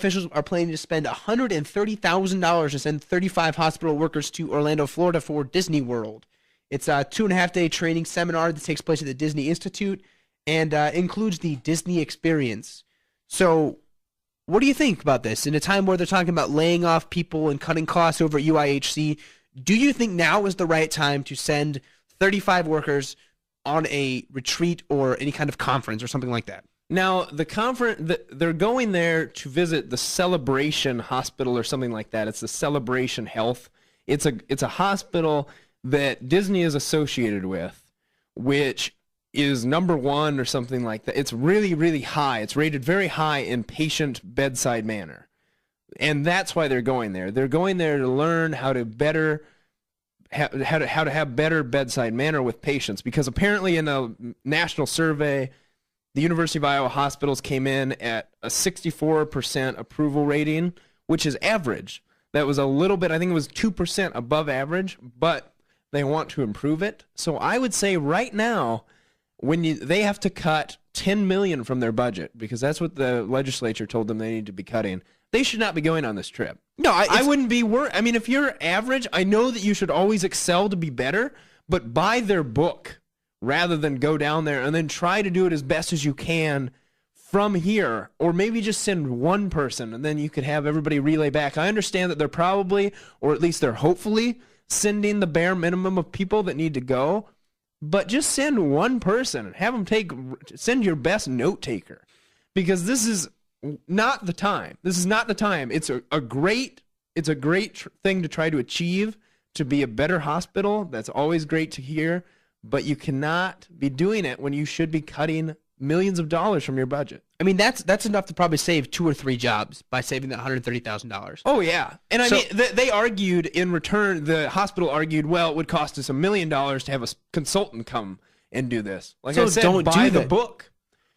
officials are planning to spend $130,000 to send 35 hospital workers to Orlando, Florida for Disney World. It's a 2.5-day training seminar that takes place at the Disney Institute and includes the Disney Experience. So what do you think about this? In a time where they're talking about laying off people and cutting costs over at UIHC, do you think now is the right time to send 35 workers on a retreat or any kind of conference or something like that? Now, the conference, they're going there to visit the Celebration Hospital or something like that. It's the Celebration Health. It's a hospital that Disney is associated with, which is #1 or something like that. It's really, really high. It's rated very high in patient bedside manner. And that's why they're going there. They're going there to learn how to have better bedside manner with patients, because apparently in a national survey, the University of Iowa hospitals came in at a 64% approval rating, which is average. That was a little bit, I think it was 2% above average, but they want to improve it. So I would say right now, they have to cut $10 million from their budget, because that's what the legislature told them they need to be cutting. They should not be going on this trip. No, I wouldn't be worried. I mean, if you're average, I know that you should always excel to be better, but buy their book rather than go down there and then try to do it as best as you can from here, or maybe just send one person and then you could have everybody relay back. I understand that they're probably, or at least they're hopefully, sending the bare minimum of people that need to go, but just send one person and have them send your best note taker, because this is not the time. This is not the time. It's a great thing to try to achieve, to be a better hospital. That's always great to hear, but you cannot be doing it when you should be cutting millions of dollars from your budget. I mean, that's enough to probably save 2 or 3 jobs by saving that $130,000. Oh, yeah. And I mean, they argued in return, the hospital argued, well, it would cost us $1 million to have a consultant come and do this. Like I said, don't buy do the that. book.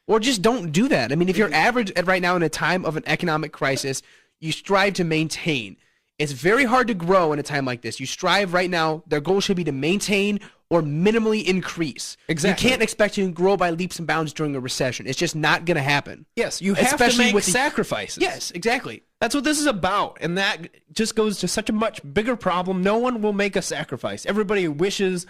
Or just don't do that. I mean, if you're average right now in a time of an economic crisis, you strive to maintain. It's very hard to grow in a time like this. You strive right now, their goal should be to maintain or minimally increase. Exactly. You can't expect to grow by leaps and bounds during a recession. It's just not going to happen. Yes, you have to make sacrifices. Yes, exactly. That's what this is about, and that just goes to such a much bigger problem. No one will make a sacrifice. Everybody wishes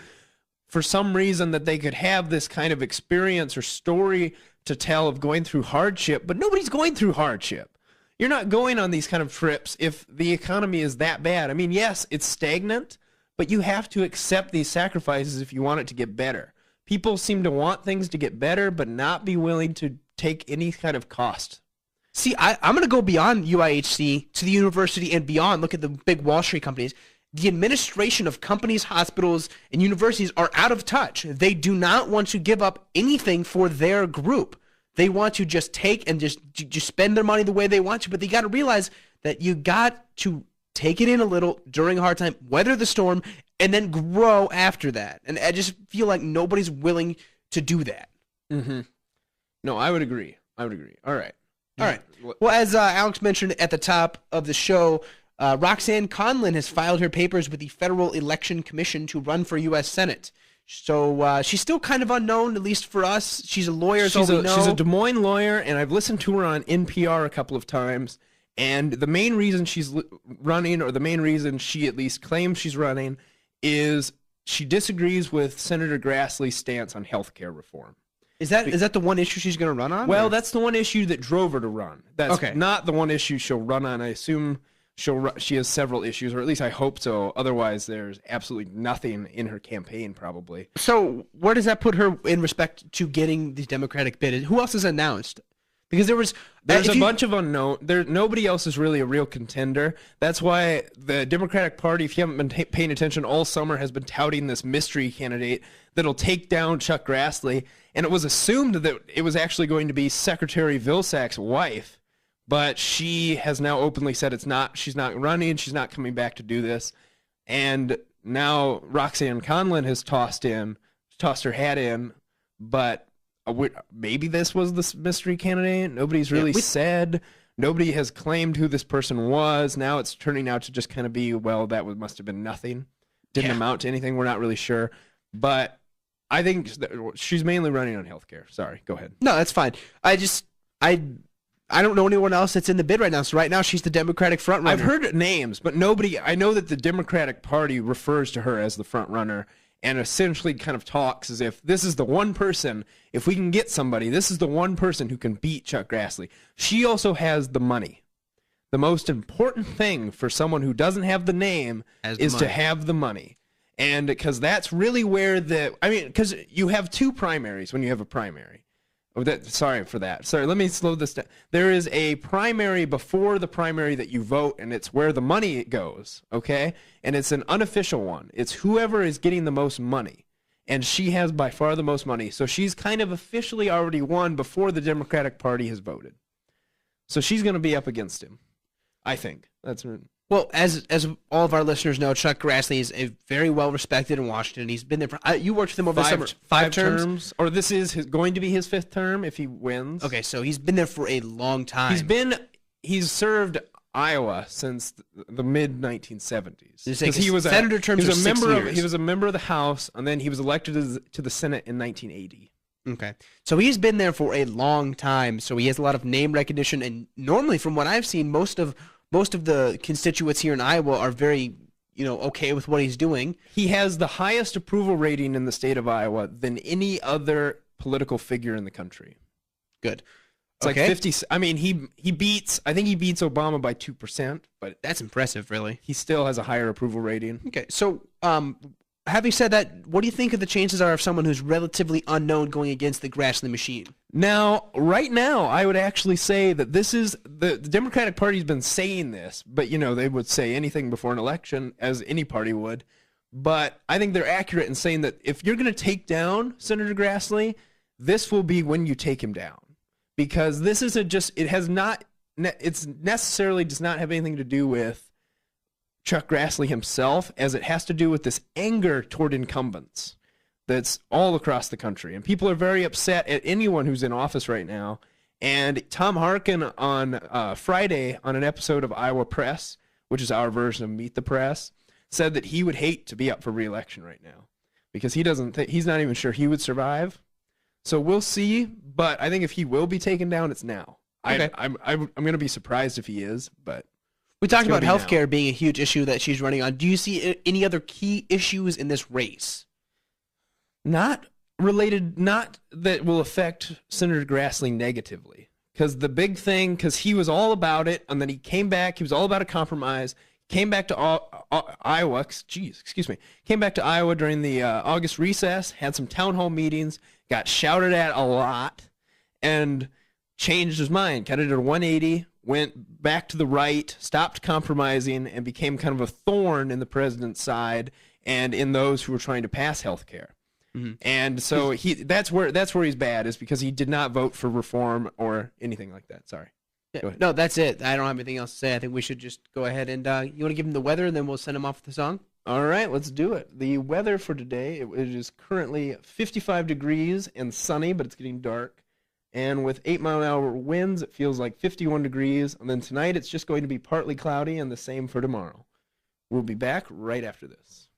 for some reason that they could have this kind of experience or story to tell of going through hardship, but nobody's going through hardship. You're not going on these kind of trips if the economy is that bad. I mean, yes, it's stagnant, but you have to accept these sacrifices if you want it to get better. People seem to want things to get better, but not be willing to take any kind of cost. See, I'm going to go beyond UIHC to the university and beyond. Look at the big Wall Street companies. The administration of companies, hospitals, and universities are out of touch. They do not want to give up anything for their group. They want to just take and just spend their money the way they want to, but they got to realize that you got to take it in a little during a hard time, weather the storm, and then grow after that. And I just feel like nobody's willing to do that. Mm-hmm. No, I would agree. All right. Well, as Alex mentioned at the top of the show, Roxanne Conlon has filed her papers with the Federal Election Commission to run for U.S. Senate. So she's still kind of unknown, at least for us. She's a lawyer, so we know. She's a Des Moines lawyer, and I've listened to her on NPR a couple of times. And the main reason she's running, or the main reason she at least claims she's running, is she disagrees with Senator Grassley's stance on health care reform. Is that the one issue she's going to run on? Well, that's the one issue that drove her to run. That's not the one issue she'll run on. I assume she has several issues, or at least I hope so. Otherwise, there's absolutely nothing in her campaign, probably. So where does that put her in respect to getting the Democratic bid? Who else has announced? Because there's a bunch of unknown. Nobody else is really a real contender. That's why the Democratic Party, if you haven't been paying attention all summer, has been touting this mystery candidate that'll take down Chuck Grassley. And it was assumed that it was actually going to be Secretary Vilsack's wife, but she has now openly said it's not. She's not running. She's not coming back to do this. And now Roxanne Conlon has tossed her hat in, but maybe this was the mystery candidate. Nobody's really said. Nobody has claimed who this person was. Now it's turning out to just kind of be, well, that must have been nothing. Didn't amount to anything. We're not really sure. But I think she's mainly running on healthcare. Sorry, go ahead. No, that's fine. I don't know anyone else that's in the bid right now. So right now she's the Democratic front runner. I've heard names, but nobody. I know that the Democratic Party refers to her as the front runner and essentially kind of talks as if this is the one person. If we can get somebody, this is the one person who can beat Chuck Grassley. She also has the money. The most important thing for someone who doesn't have the name is to have the money. And because that's really where because you have two primaries when you have a primary. Sorry for that. Sorry, let me slow this down. There is a primary before the primary that you vote, and it's where the money goes, okay? And it's an unofficial one. It's whoever is getting the most money. And she has by far the most money. So she's kind of officially already won before the Democratic Party has voted. So she's going to be up against him, I think. Well, as all of our listeners know, Chuck Grassley is a very well respected in Washington. He's been there for you worked with him over the summer. Five terms, or this is going to be his fifth term if he wins. Okay, so he's been there for a long time. He's served Iowa since the mid 1970s. Because he was senator terms. He was a member of the House, and then he was elected to the Senate in 1980. Okay, so he's been there for a long time. So he has a lot of name recognition, and normally, from what I've seen, most of the constituents here in Iowa are very, okay with what he's doing. He has the highest approval rating in the state of Iowa than any other political figure in the country. Good. It's like 50. I mean, he beats Obama by 2%, but that's impressive, really. He still has a higher approval rating. Okay, so having said that, what do you think of the chances are of someone who's relatively unknown going against the Grassley machine? Now, right now, I would actually say that this is the Democratic Party's been saying this, but they would say anything before an election, as any party would. But I think they're accurate in saying that if you're going to take down Senator Grassley, this will be when you take him down, because this isn't just it's necessarily does not have anything to do with Chuck Grassley himself, as it has to do with this anger toward incumbents that's all across the country. And people are very upset at anyone who's in office right now. And Tom Harkin on Friday on an episode of Iowa Press, which is our version of Meet the Press, said that he would hate to be up for re-election right now because he's not even sure he would survive. So we'll see, but I think if he will be taken down, it's now. Okay. I'm going to be surprised if he is, but we talked about healthcare being a huge issue that she's running on. Do you see any other key issues in this race? Not that will affect Senator Grassley negatively. Because the big thing, because he was all about it, and then he came back, he was all about a compromise, came back to Iowa, came back to Iowa during the August recess, had some town hall meetings, got shouted at a lot, and changed his mind, kind of did a 180, went back to the right, stopped compromising, and became kind of a thorn in the president's side and in those who were trying to pass health care. Mm-hmm. And so that's where he's bad, is because he did not vote for reform or anything like that. Sorry. Yeah, no, that's it. I don't have anything else to say. I think we should just go ahead and you want to give him the weather, and then we'll send him off with the song? All right, let's do it. The weather for today, it is currently 55 degrees and sunny, but it's getting dark. And with 8-mile-an-hour winds, it feels like 51 degrees. And then tonight, it's just going to be partly cloudy, and the same for tomorrow. We'll be back right after this.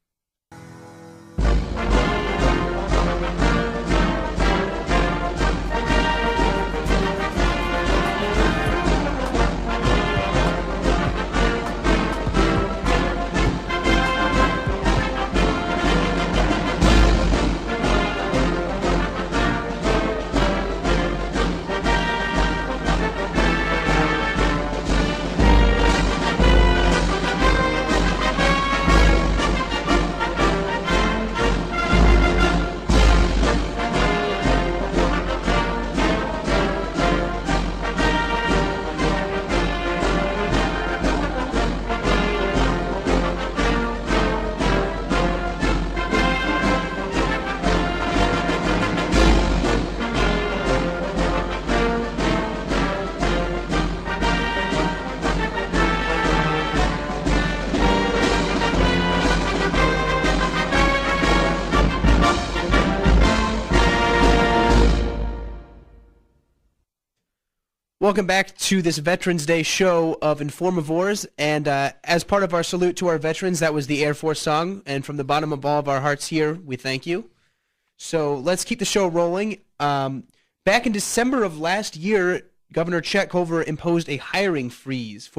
Welcome back to this Veterans Day show of Informavores, and as part of our salute to our veterans, that was the Air Force song, and from the bottom of all of our hearts here, we thank you. So let's keep the show rolling. Back in December of last year, Governor Chet Culver imposed a hiring freeze for